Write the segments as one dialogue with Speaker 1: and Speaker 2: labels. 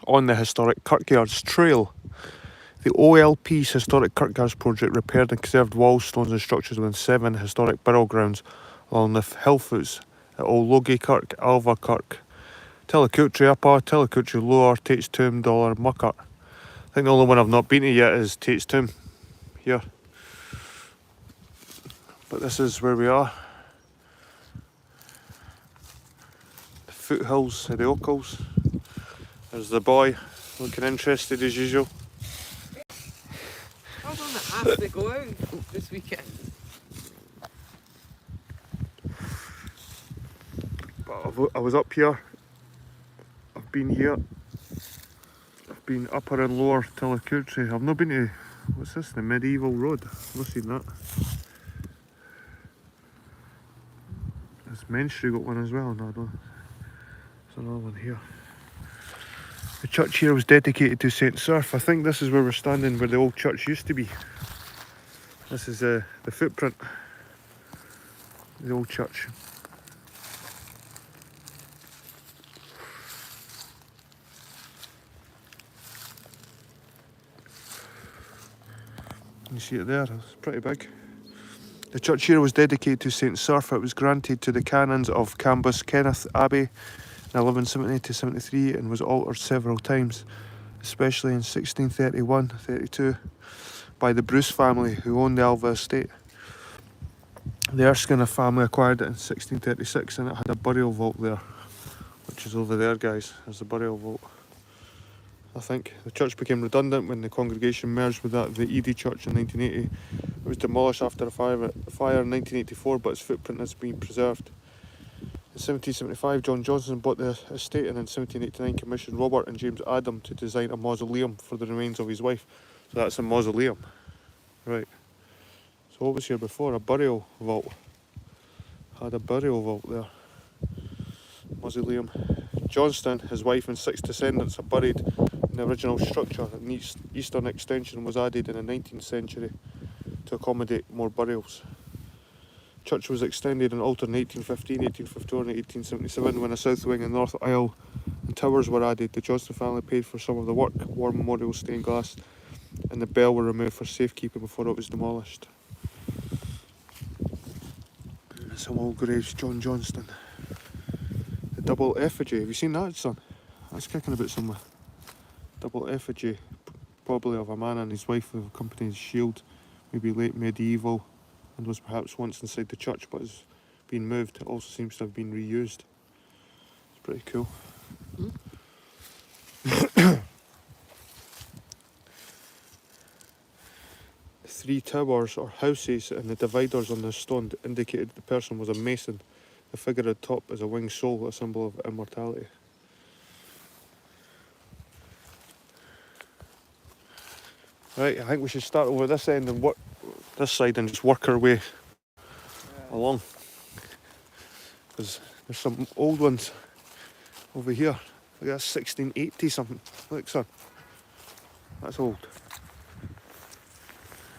Speaker 1: on the historic Kirkyards Trail. The OLP's Historic Kirkyards project repaired and conserved walls, stones and structures within 7 historic burial grounds along the hillfoots at Old Logie Kirk, Alva Kirk, Tillicoultry Upper, Tillicoultry Lower, Tate's Tomb, Dollar, Muckert. I think the only one I've not been to yet is Tate's Tomb here. But this is where we are. The foothills of the Ochils. There's the boy looking interested as usual.
Speaker 2: I was on the half to go out this weekend.
Speaker 1: But I was up here. I've been here. I've been upper and lower Tillicoultry. I've not been to, what's this, the medieval road? I've not seen that. There's Menstrie got one as well. No, I don't. There's another one here. The church here was dedicated to St. Surf. I think this is where we're standing, where the old church used to be. This is the footprint of the old church. You see it there, it's pretty big. The church here was dedicated to St. Surf. It was granted to the canons of Cambus Kenneth Abbey in 1170 to 73 and was altered several times, especially in 1631-32 by the Bruce family who owned the Alva estate. The Erskine family acquired it in 1636 and it had a burial vault there, which is over there, guys. There's the burial vault. I think the church became redundant when the congregation merged with that of the Edy Church in 1980. It was demolished after a fire in 1984, but its footprint has been preserved. In 1775, John Johnson bought the estate and in 1789 commissioned Robert and James Adam to design a mausoleum for the remains of his wife. So that's a mausoleum. Right. So what was here before? A burial vault. Had a burial vault there. Mausoleum. Johnston, his wife and 6 descendants are buried in the original structure. An eastern extension was added in the 19th century to accommodate more burials. Church was extended and altered in 1815, 1854 and 1877 when a south wing and north aisle and towers were added. The Johnston family paid for some of the work, war memorial stained glass and the bell were removed for safekeeping before it was demolished. Some old graves, John Johnston. The double effigy, have you seen that, son? That's kicking about somewhere. Double effigy, probably of a man and his wife with a company's shield, maybe late medieval, and was perhaps once inside the church but has been moved. It also seems to have been reused. It's pretty cool. The 3 towers or houses and the dividers on the stone indicated the person was a mason. The figure at the top is a winged soul, a symbol of immortality. Right, I think we should start over this end and work this side and just work our way along. Because there's some old ones over here. Look, that's 1680 something. Look, son. That's old.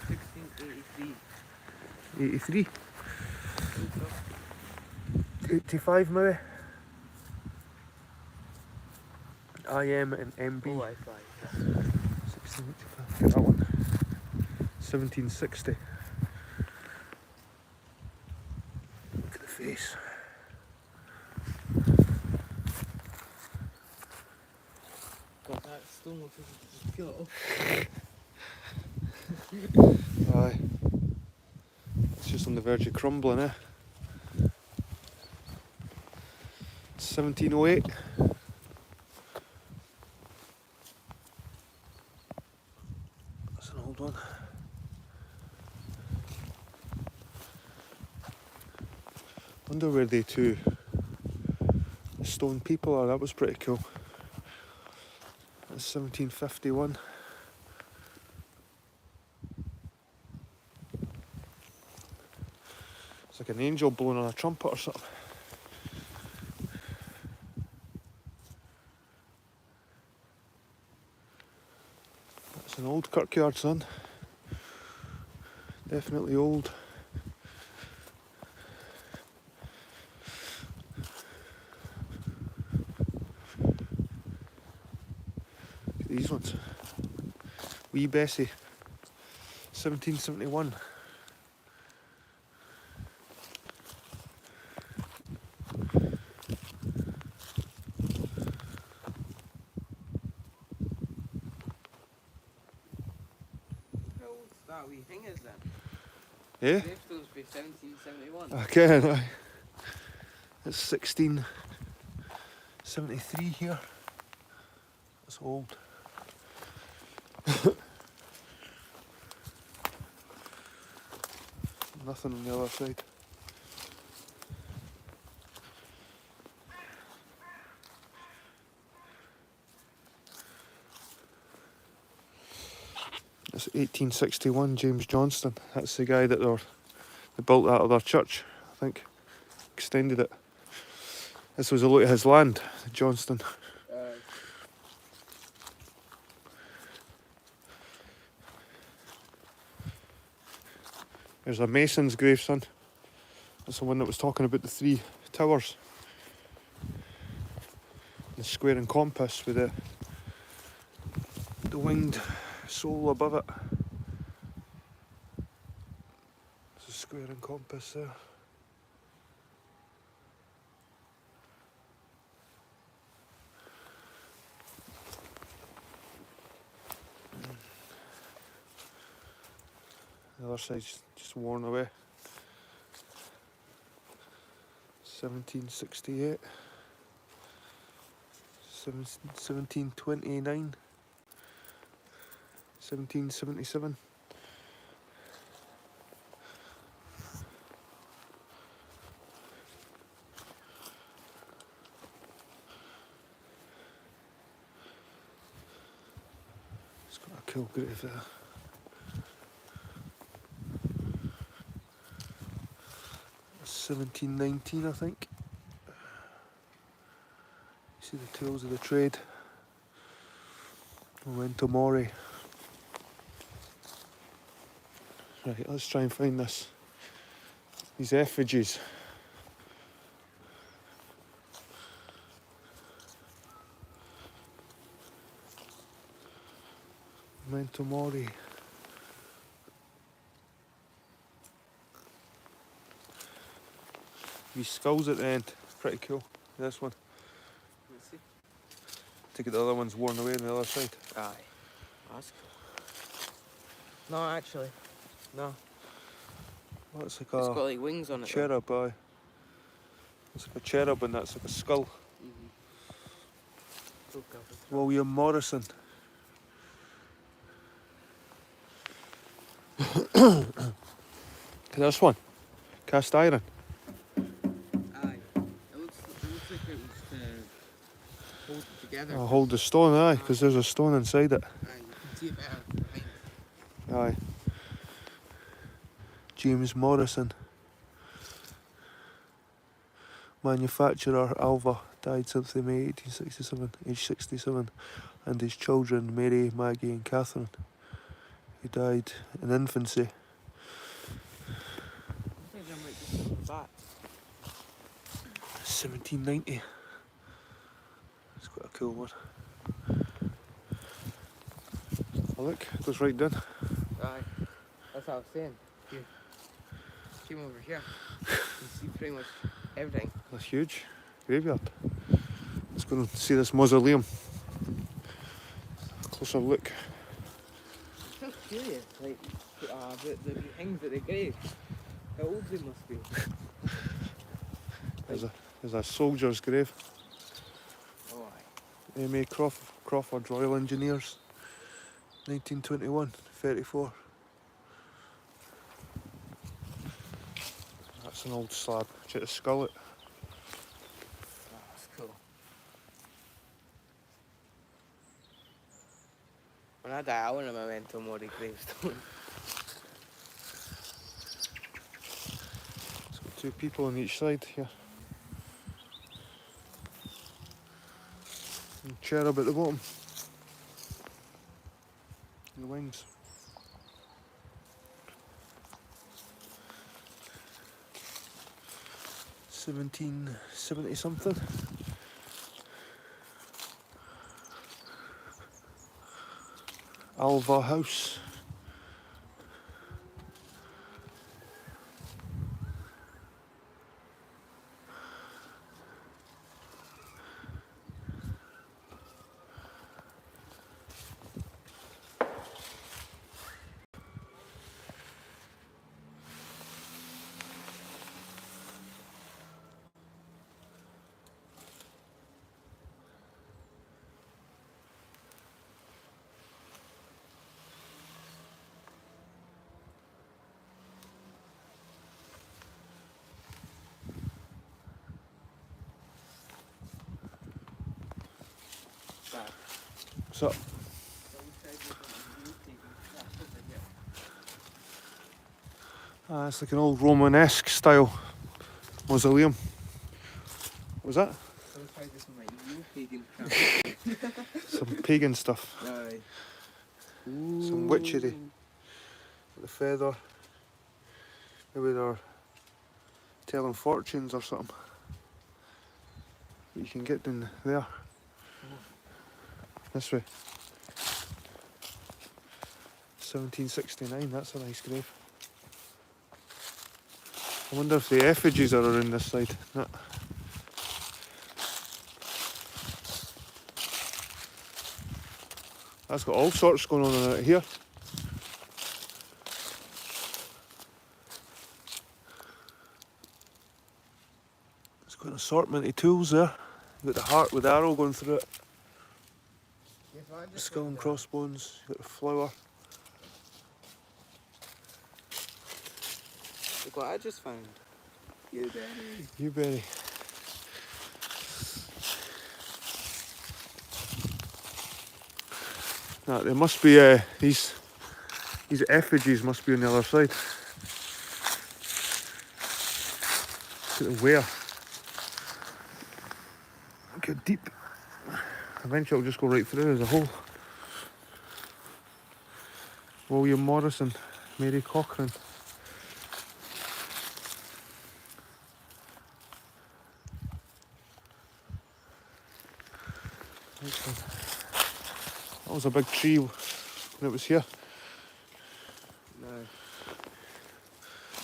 Speaker 2: 1683.
Speaker 1: 83? 85 maybe? IM and MB.
Speaker 2: Oh, I-5.
Speaker 1: 1685. Get that one. 1760. Look at the face.
Speaker 2: God, that stone looks like it's feel it off.
Speaker 1: Aye. It's just on the verge of crumbling, eh? 1708. That's an old one. Wonder where they two stone people are. That was pretty cool. That's 1751. It's like an angel blowing on a trumpet or something. That's an old kirkyard, son. Definitely old. These ones. Wee Bessie. 1771.
Speaker 2: How old's that wee thing is then?
Speaker 1: Eh?
Speaker 2: Gravestones be 1771.
Speaker 1: I can. It's 1673 here. It's old. Nothing on the other side. It's 1861, James Johnston. That's the guy that they built that other church, I think. Extended it. This was a look at his land, Johnston. There's a mason's grave, son. That's the one that was talking about the 3 towers. The square and compass with the winged soul above it. There's a square and compass there. The other side's just worn away. 1768. 1729. 1777. It's got a cool grave there. It's 1719, I think. You see the tales of the trade. Memento Mori. Right, let's try and find these effigies. Memento Mori. These skulls at the end, pretty cool. This one.
Speaker 2: Let's see.
Speaker 1: Take it the other one's worn away on the other side.
Speaker 2: Aye. That's cool. No, actually. No.
Speaker 1: Oh, it's like
Speaker 2: It's
Speaker 1: a
Speaker 2: got like wings on it.
Speaker 1: cherub, aye. It's like a cherub and that's like a skull.
Speaker 2: Cool cover.
Speaker 1: William Morrison. This one. Cast iron.
Speaker 2: Aye. It looks like it was to hold it together.
Speaker 1: I'll hold the stone, aye, because there's a stone inside it.
Speaker 2: Aye, you can see it better behind.
Speaker 1: Aye. James Morrison. Manufacturer Alva died 7th of May 1867, aged 67, and his children Mary, Maggie and Catherine. He died in infancy.
Speaker 2: I think there might be something on the back.
Speaker 1: 1790. It's quite a cool one. Oh look, it goes right down.
Speaker 2: Aye. That's what I was saying. You came over here. You can see pretty much everything.
Speaker 1: That's huge. Graveyard. Let's go and see this mausoleum. Closer look.
Speaker 2: I'm so curious, like, the things at the grave. How old they must be.
Speaker 1: There's a soldier's grave.
Speaker 2: Oh, aye.
Speaker 1: M.A. Crawford, Royal Engineers. 1921, 34. That's an old slab. Check the skull it.
Speaker 2: Oh, that's cool. When I die, I want a memento mori gravestone.
Speaker 1: It's got 2 people on each side here. And cherub at the bottom. The wings. $1770 something. Alva house.
Speaker 2: Dad,
Speaker 1: So, it's like an old Romanesque style mausoleum. What was that?
Speaker 2: I'll try this in my EU pagan craft.
Speaker 1: Some pagan stuff.
Speaker 2: Aye.
Speaker 1: Some witchery. The feather. Maybe they're telling fortunes or something. You can get in there. This way. 1769, that's a nice grave. I wonder if the effigies are around this side. No. That's got all sorts going on out here. It's got an assortment of tools there. You've got the heart with the arrow going through it.
Speaker 2: Yes, well, I just
Speaker 1: Skull and
Speaker 2: found
Speaker 1: crossbones. You've got the flower.
Speaker 2: Look what I just found. You daddy.
Speaker 1: You berry. Now there must be these effigies must be on the other side. Look at where. Look how deep. Eventually I'll just go right through. There's a hole. William Morrison, Mary Cochrane. That was a big tree when it was here.
Speaker 2: No.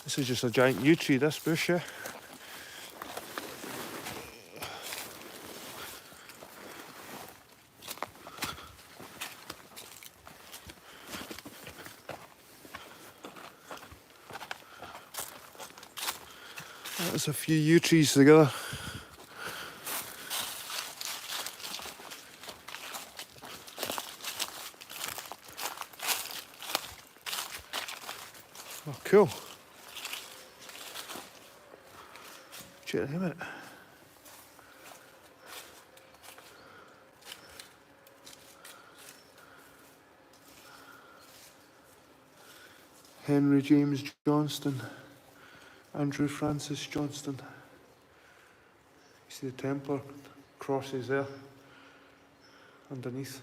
Speaker 1: This is just a giant yew tree, this bush, yeah. That's a few yew trees together. Oh, cool. Check him out. Henry James Johnston, Andrew Francis Johnston. You see the Templar crosses there underneath.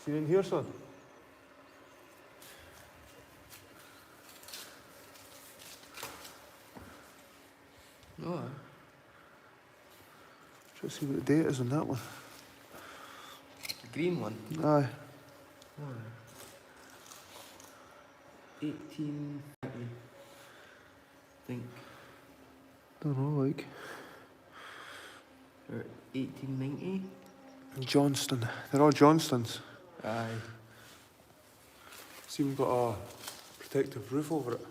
Speaker 1: See in here, son?
Speaker 2: No.
Speaker 1: Try to see what the date is on that one.
Speaker 2: The green one.
Speaker 1: Aye.
Speaker 2: Oh. 18. I think.
Speaker 1: Don't know, like.
Speaker 2: Or 1890.
Speaker 1: Johnston. They're all Johnstons.
Speaker 2: Aye.
Speaker 1: See, we've got a protective roof over it.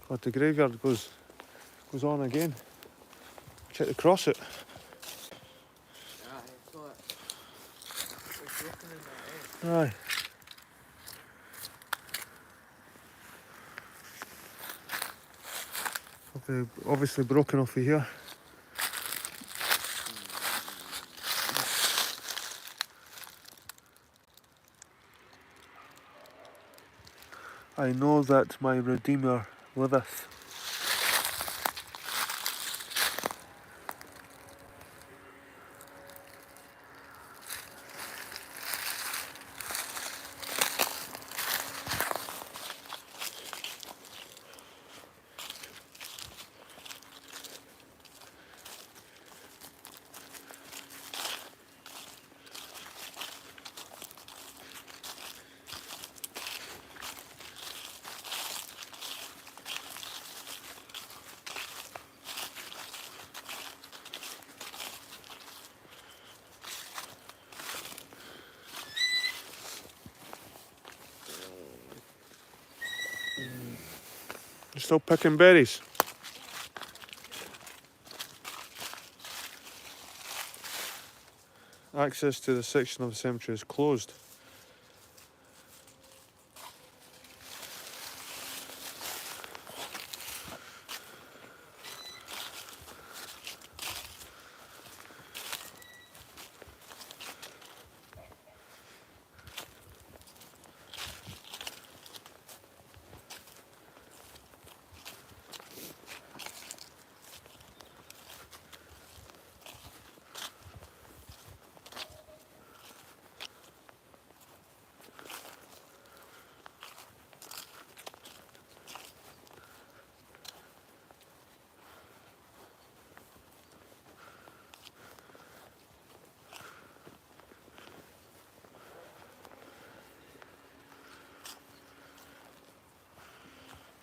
Speaker 1: But the graveyard goes on again. Check the cross it.
Speaker 2: Aye, I saw it. It's broken in that, eh?
Speaker 1: Aye. Obviously broken off of here. I know that my Redeemer liveth. Still picking berries. Access to the section of the cemetery is closed.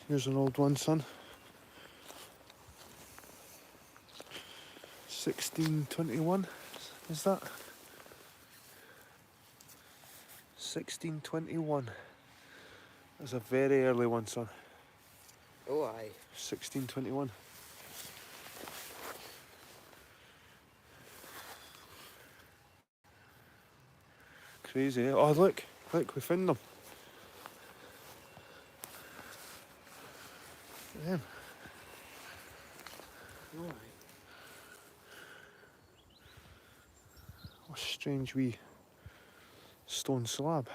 Speaker 1: Here's an old one, son. 1621, is that? 1621. That's a very early one, son.
Speaker 2: Oh, aye.
Speaker 1: 1621. Crazy, eh? Oh, look, we found them. Look at them.
Speaker 2: Oh, aye.
Speaker 1: What a strange wee stone slab.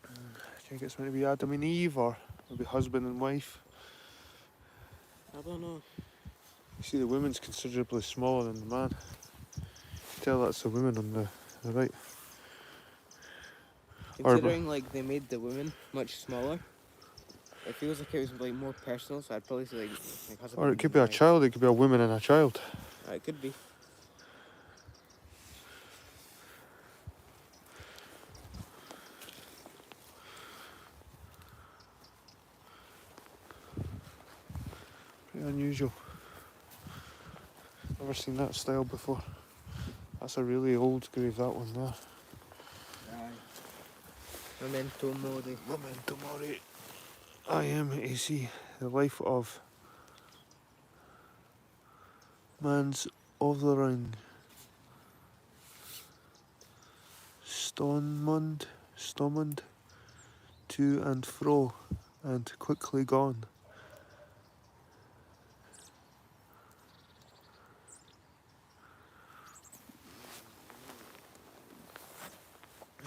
Speaker 1: I think it's meant to be Adam and Eve, or maybe husband and wife.
Speaker 2: I don't know.
Speaker 1: You see the woman's considerably smaller than the man. Tell that's the woman on the right.
Speaker 2: Considering like they made the woman much smaller, it feels like it was like more personal. So I'd probably say like husband.
Speaker 1: Or it could be a
Speaker 2: and wife.
Speaker 1: child, it could be a woman and a child.
Speaker 2: It could be.
Speaker 1: Pretty unusual. Never seen that style before. That's a really old grave, that one there.
Speaker 2: Aye. Memento mori.
Speaker 1: Memento mori. I am AC, the life of man's Othering. Stomund, to and fro, and quickly gone.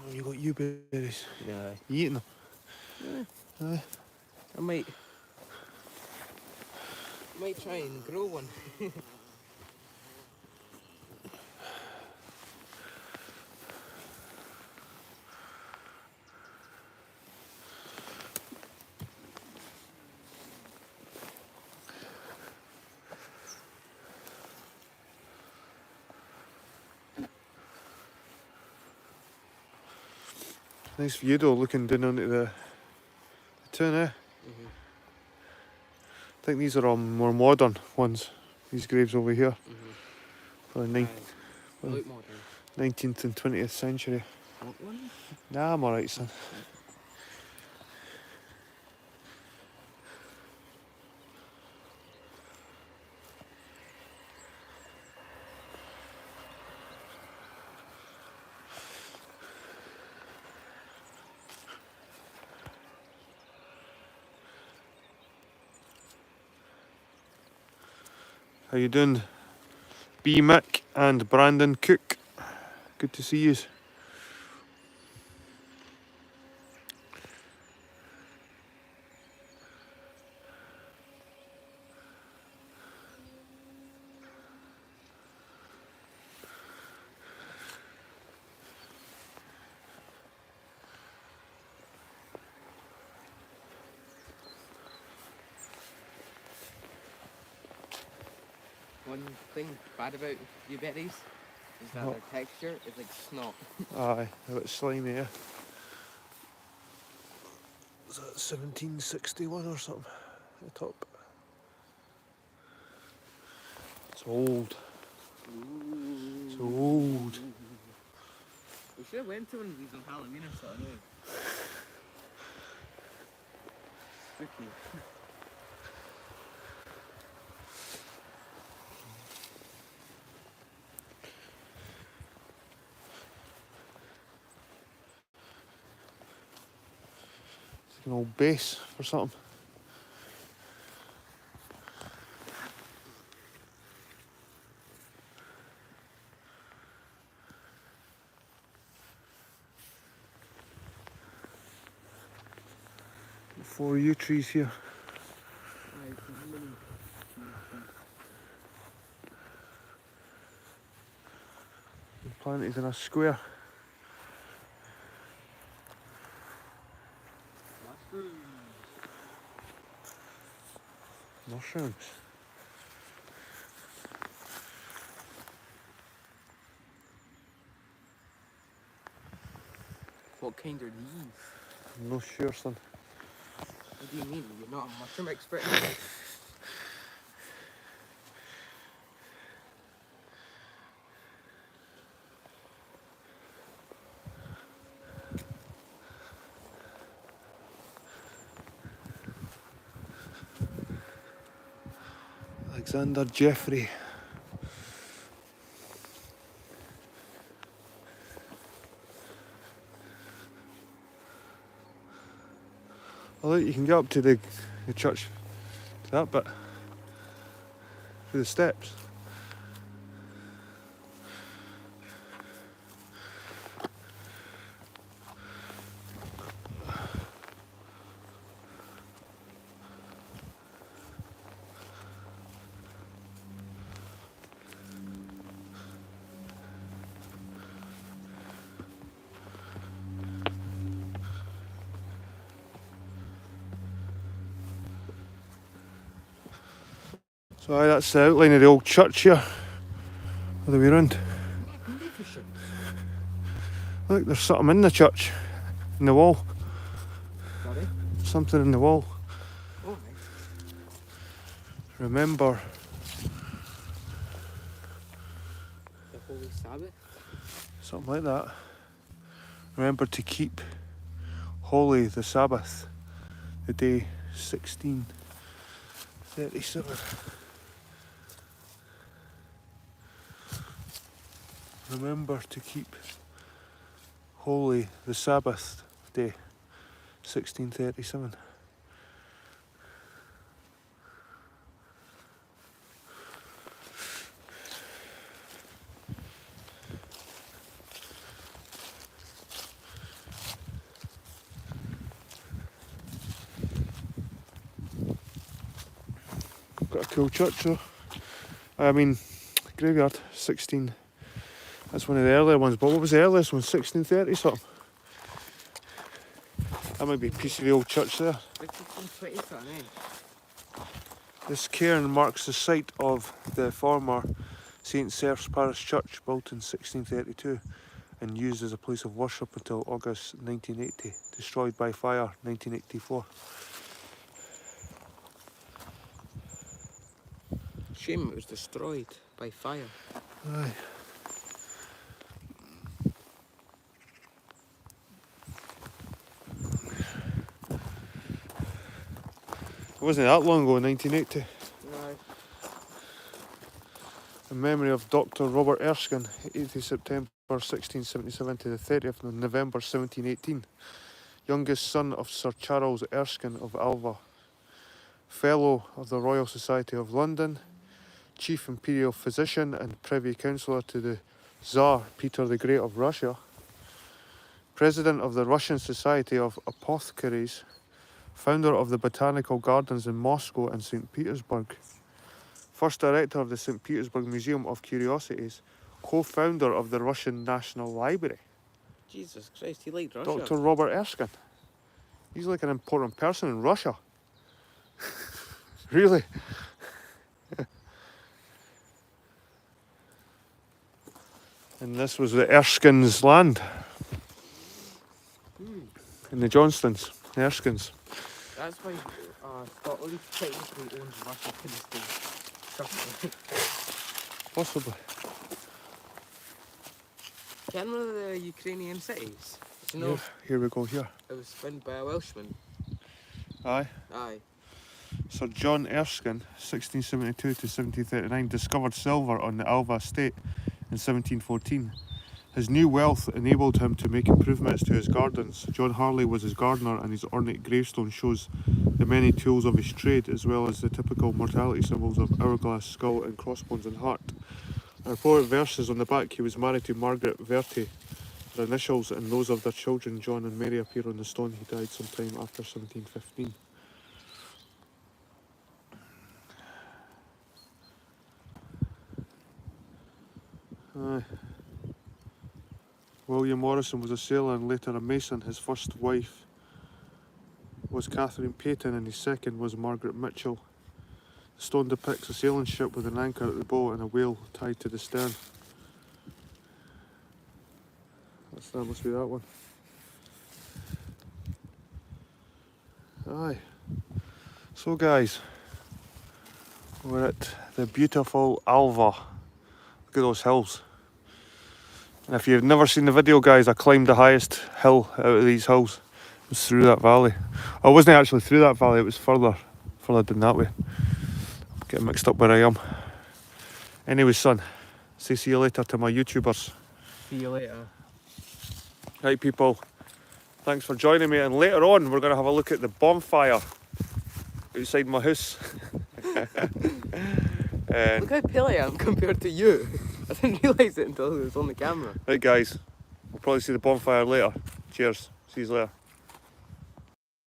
Speaker 1: Oh, you got berries.
Speaker 2: Yeah.
Speaker 1: You eating them?
Speaker 2: Yeah. I might try and grow one.
Speaker 1: Nice view though, looking down onto the town, eh?
Speaker 2: Mm-hmm.
Speaker 1: I think these are all more modern ones, these graves over here.
Speaker 2: Mm-hmm.
Speaker 1: For the
Speaker 2: Look modern.
Speaker 1: 19th and 20th century.
Speaker 2: Want one?
Speaker 1: Nah, I'm alright, son. How you doing, B. Mick and Brandon Cook? Good to see you.
Speaker 2: One thing bad about blueberries is that
Speaker 1: What?
Speaker 2: their texture is like snot.
Speaker 1: Aye, a bit slimy, eh? Is that 1761 or something at the top? It's old.
Speaker 2: Ooh.
Speaker 1: It's old.
Speaker 2: We should have went to one of these on Halloween or something. spooky.
Speaker 1: It's an old base or something. Four yew trees here. Planted in a square. Mushrooms.
Speaker 2: What kind are these?
Speaker 1: I'm not sure, son.
Speaker 2: What do you mean? You're not a mushroom expert?
Speaker 1: Alexander Jeffrey. Oh look, you can get up to the church, to that bit, through the steps. So aye, that's the outline of the old church here, all the way round.
Speaker 2: Magnificent.
Speaker 1: Look, there's something in the church, in the wall.
Speaker 2: Sorry?
Speaker 1: Something in the wall.
Speaker 2: Oh, nice.
Speaker 1: Remember.
Speaker 2: The Holy Sabbath?
Speaker 1: Something like that. Remember to keep holy the Sabbath, the day 1637. Remember to keep holy the Sabbath day 1637. Got a cool church though. I mean, graveyard, 16. That's one of the earlier ones, but what was the earliest one? 1630 something? That might be a piece of the old church there.
Speaker 2: Like 1620 something, eh?
Speaker 1: This cairn marks the site of the former St Serph's Parish Church, built in 1632 and used as a place of worship until August 1980, destroyed by fire 1984.
Speaker 2: Shame it was destroyed by fire.
Speaker 1: Aye. It wasn't that long ago, 1980.
Speaker 2: No.
Speaker 1: In memory of Dr. Robert Erskine, 8th of September 1677 to the 30th of November 1718, youngest son of Sir Charles Erskine of Alva, Fellow of the Royal Society of London, Chief Imperial Physician and Privy Councillor to the Tsar Peter the Great of Russia, President of the Russian Society of Apothecaries, founder of the Botanical Gardens in Moscow and St. Petersburg, first director of the St. Petersburg Museum of Curiosities, co-founder of the Russian National Library.
Speaker 2: Jesus Christ, he liked Russia.
Speaker 1: Dr. Robert Erskine. He's like an important person in Russia. Really? And this was the Erskine's land. In the Johnstons, the Erskines.
Speaker 2: That's why Scotland technically owns Russia to this day. Trust me.
Speaker 1: Possibly.
Speaker 2: Can one of the Ukrainian cities? You know,
Speaker 1: Here we go here.
Speaker 2: it was founded by a Welshman.
Speaker 1: Aye.
Speaker 2: Aye.
Speaker 1: Sir John Erskine, 1672 to 1739, discovered silver on the Alva estate in 1714. His new wealth enabled him to make improvements to his gardens. John Harley was his gardener, and his ornate gravestone shows the many tools of his trade, as well as the typical mortality symbols of hourglass, skull and crossbones and heart. There are 4 verses on the back. He was married to Margaret Verty. Their initials and those of their children, John and Mary, appear on the stone. He died sometime after 1715. Aye. William Morrison was a sailor and later a mason. His first wife was Catherine Peyton and his second was Margaret Mitchell. The stone depicts a sailing ship with an anchor at the bow and a whale tied to the stern. That must be that one. Aye. So guys, we're at the beautiful Alva. Look at those hills. And if you've never seen the video, guys, I climbed the highest hill out of these hills. It was through that valley. Oh, it wasn't actually through that valley, it was further than that way. I'm getting mixed up where I am. Anyway, son, say see you later to my YouTubers.
Speaker 2: See you later.
Speaker 1: Right, people, thanks for joining me, and later on we're going to have a look at the bonfire outside my house.
Speaker 2: Look how pale I am compared to you. I didn't realise it until it was on the camera.
Speaker 1: Right guys, we'll probably see the bonfire later. Cheers, see you later.